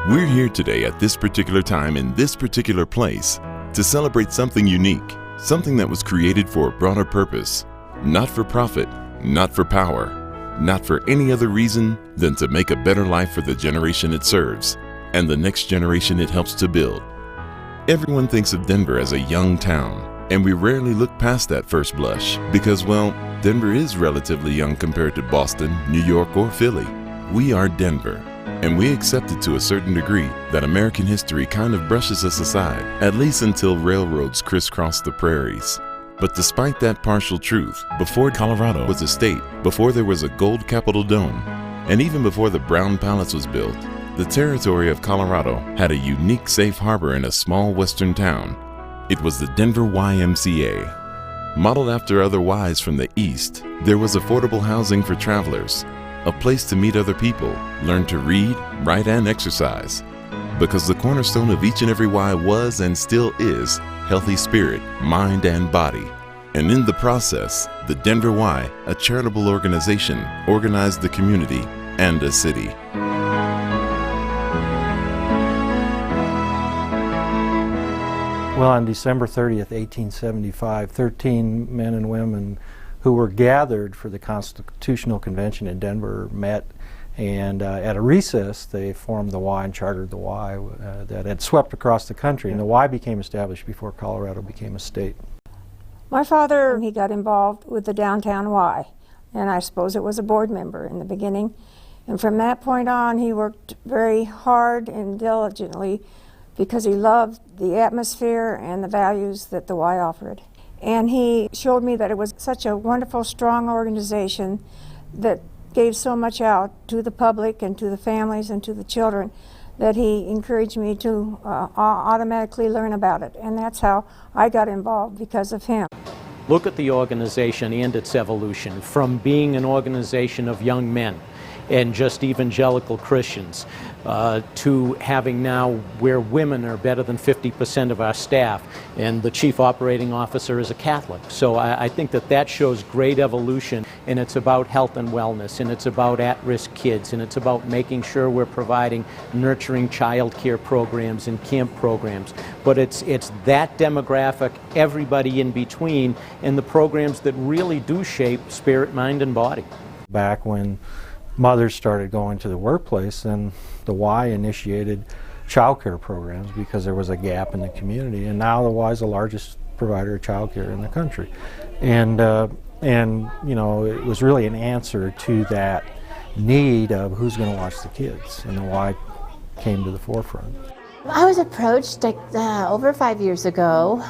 We're here today at this particular time in this particular place to celebrate something unique, something that was created for a broader purpose, not for profit, not for power, not for any other reason than to make a better life for the generation it serves and the next generation it helps to build. Everyone thinks of Denver as a young town, and we rarely look past that first blush because, well, Denver is relatively young compared to Boston, New York, or Philly. We are Denver. And we accept it to a certain degree that American history kind of brushes us aside, at least until railroads crisscross the prairies. But despite that partial truth, before Colorado was a state, before there was a gold Capitol dome, and even before the Brown Palace was built, the territory of Colorado had a unique safe harbor in a small western town. It was the Denver YMCA. Modeled after other Ys from the east, there was affordable housing for travelers, a place to meet other people, learn to read, write, and exercise. Because the cornerstone of each and every Y was and still is healthy spirit, mind, and body. And in the process, the Denver Y, a charitable organization, organized the community and a city. Well, on December 30th, 1875, 13 men and women who were gathered for the Constitutional Convention in Denver met, and at a recess they formed the Y and chartered the Y that had swept across the country. And the Y became established before Colorado became a state. My father, he got involved with the downtown Y, and I suppose it was a board member in the beginning. And from that point on, he worked very hard and diligently because he loved the atmosphere and the values that the Y offered. And he showed me that it was such a wonderful, strong organization that gave so much out to the public and to the families and to the children that he encouraged me to automatically learn about it. And that's how I got involved, because of him. Look at the organization and its evolution from being an organization of young men and just evangelical Christians to having now where women are better than 50% of our staff, and the chief operating officer is a Catholic. So I think that shows great evolution, and it's about health and wellness, and it's about at-risk kids, and it's about making sure we're providing nurturing child care programs and camp programs. But it's that demographic, everybody in between, and the programs that really do shape spirit, mind, and body. Back when mothers started going to the workplace, and the Y initiated child care programs because there was a gap in the community, and now the Y is the largest provider of child care in the country. And you know, it was really an answer to that need of who's going to watch the kids, and the Y came to the forefront. I was approached over 5 years ago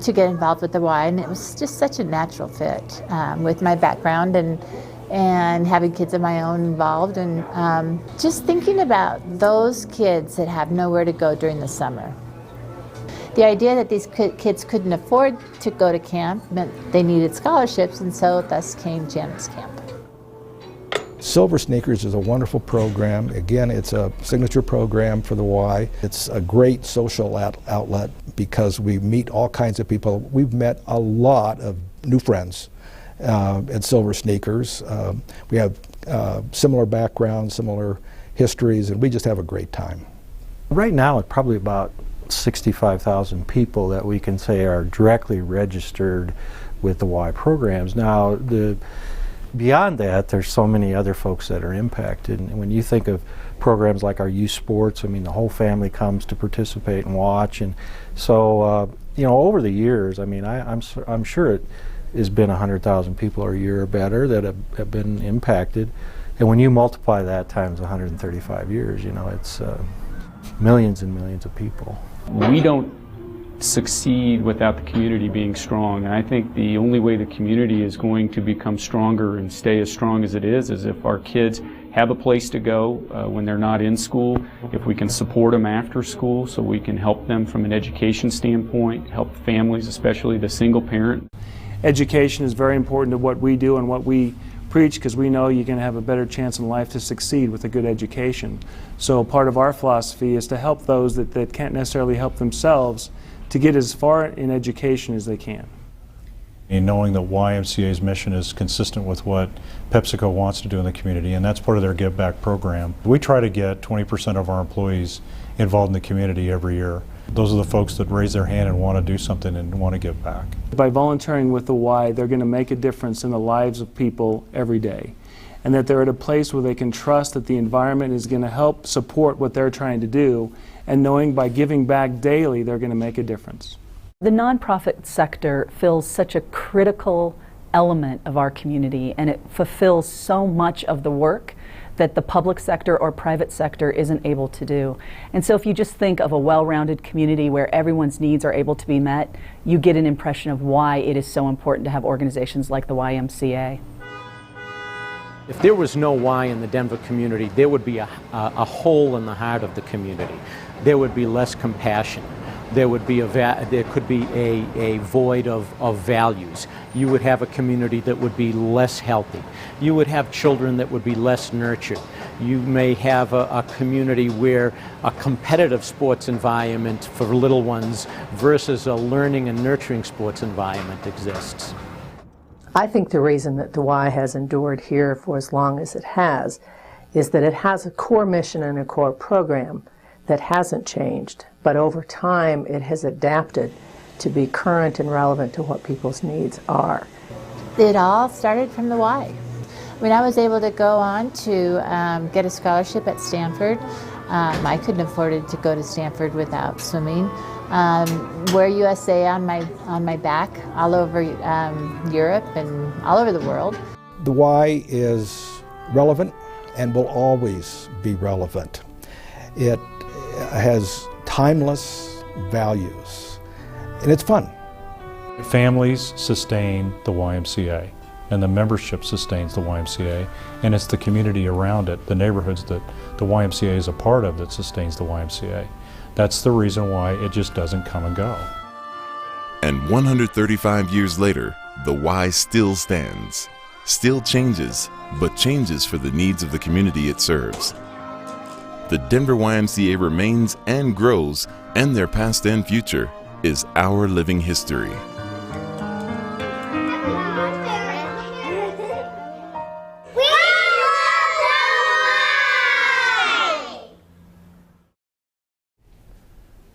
to get involved with the Y, and it was just such a natural fit with my background and having kids of my own involved, and just thinking about those kids that have nowhere to go during the summer. The idea that these kids couldn't afford to go to camp meant they needed scholarships, and so thus came Janet's Camp. Silver Sneakers is a wonderful program. Again, it's a signature program for the Y. It's a great social outlet because we meet all kinds of people. We've met a lot of new friends at Silver Sneakers. We have similar backgrounds, similar histories, and we just have a great time. Right now, it's probably about 65,000 people that we can say are directly registered with the Y programs. Now, beyond that, there's so many other folks that are impacted. And when you think of programs like our youth sports, I mean, the whole family comes to participate and watch. And so, you know, over the years, I mean, I'm sure it has been 100,000 people a year or better that have been impacted. And when you multiply that times 135 years, you know, it's millions and millions of people. We don't succeed without the community being strong, and I think the only way the community is going to become stronger and stay as strong as it is if our kids have a place to go when they're not in school, if we can support them after school so we can help them from an education standpoint, help families, especially the single parent. Education is very important to what we do and what we preach, because we know you're going to have a better chance in life to succeed with a good education. So part of our philosophy is to help those that can't necessarily help themselves to get as far in education as they can. And knowing that YMCA's mission is consistent with what PepsiCo wants to do in the community, and that's part of their Give Back program. We try to get 20% of our employees involved in the community every year. Those are the folks that raise their hand and want to do something and want to give back. By volunteering with the Y, they're going to make a difference in the lives of people every day, and that they're at a place where they can trust that the environment is going to help support what they're trying to do, and knowing by giving back daily they're going to make a difference. The nonprofit sector fills such a critical element of our community, and it fulfills so much of the work that the public sector or private sector isn't able to do. And so if you just think of a well-rounded community where everyone's needs are able to be met, you get an impression of why it is so important to have organizations like the YMCA. If there was no Y in the Denver community, there would be a hole in the heart of the community. There would be less compassion. There could be a void of values. You would have a community that would be less healthy. You would have children that would be less nurtured. You may have a community where a competitive sports environment for little ones versus a learning and nurturing sports environment exists. I think the reason that the Y has endured here for as long as it has is that it has a core mission and a core program that hasn't changed, but over time it has adapted to be current and relevant to what people's needs are. It all started from the Y. When I was able to go on to get a scholarship at Stanford, I couldn't afford to go to Stanford without swimming. Wear USA on my back all over Europe and all over the world. The Y is relevant and will always be relevant. It has timeless values, and it's fun. Families sustain the YMCA, and the membership sustains the YMCA, and it's the community around it, the neighborhoods that the YMCA is a part of, that sustains the YMCA. That's the reason why it just doesn't come and go. And 135 years later, the Y still stands, still changes, but changes for the needs of the community it serves. The Denver YMCA remains and grows, and their past and future is our living history.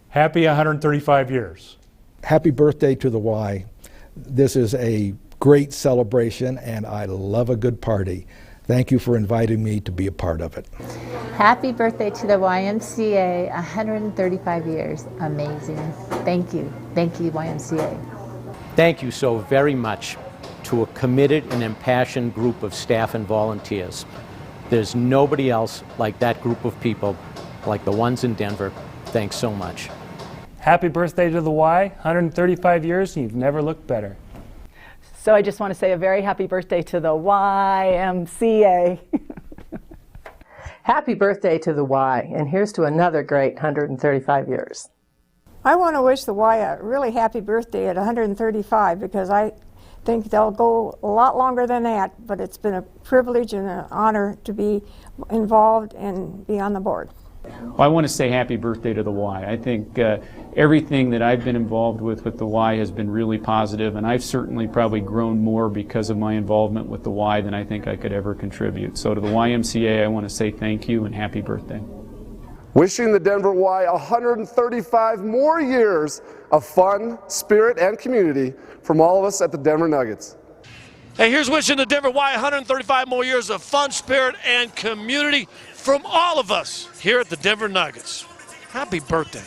Happy 135 years. Happy birthday to the Y. This is a great celebration, and I love a good party. Thank you for inviting me to be a part of it. Happy birthday to the YMCA, 135 years. Amazing. Thank you. Thank you, YMCA. Thank you so very much to a committed and impassioned group of staff and volunteers. There's nobody else like that group of people, like the ones in Denver. Thanks so much. Happy birthday to the Y, 135 years, and you've never looked better. So I just want to say a very happy birthday to the YMCA. Happy birthday to the Y, and here's to another great 135 years. I want to wish the Y a really happy birthday at 135 because I think they'll go a lot longer than that, but it's been a privilege and an honor to be involved and be on the board. Well, I want to say happy birthday to the Y. I think everything that I've been involved with the Y has been really positive, and I've certainly probably grown more because of my involvement with the Y than I think I could ever contribute. So to the YMCA, I want to say thank you and happy birthday. Wishing the Denver Y 135 more years of fun, spirit, and community from all of us at the Denver Nuggets. Hey, here's wishing the Denver Y 135 more years of fun, spirit, and community from all of us here at the Denver Nuggets. Happy birthday.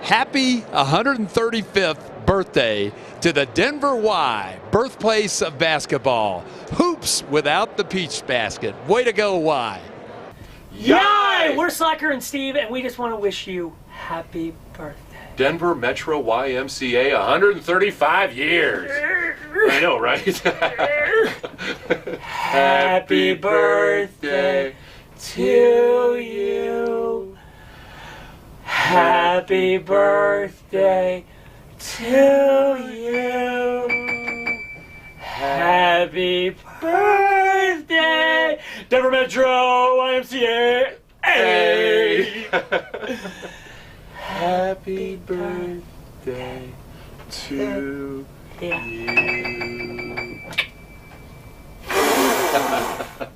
Happy 135th birthday to the Denver Y, birthplace of basketball. Hoops without the peach basket. Way to go, Y. Yay! We're Slacker and Steve, and we just want to wish you happy birthday. Denver Metro YMCA, 135 years. I know, right? Happy birthday to you. Happy birthday to you. Happy birthday, Denver Metro YMCA. Hey. Happy birthday to you. Yeah.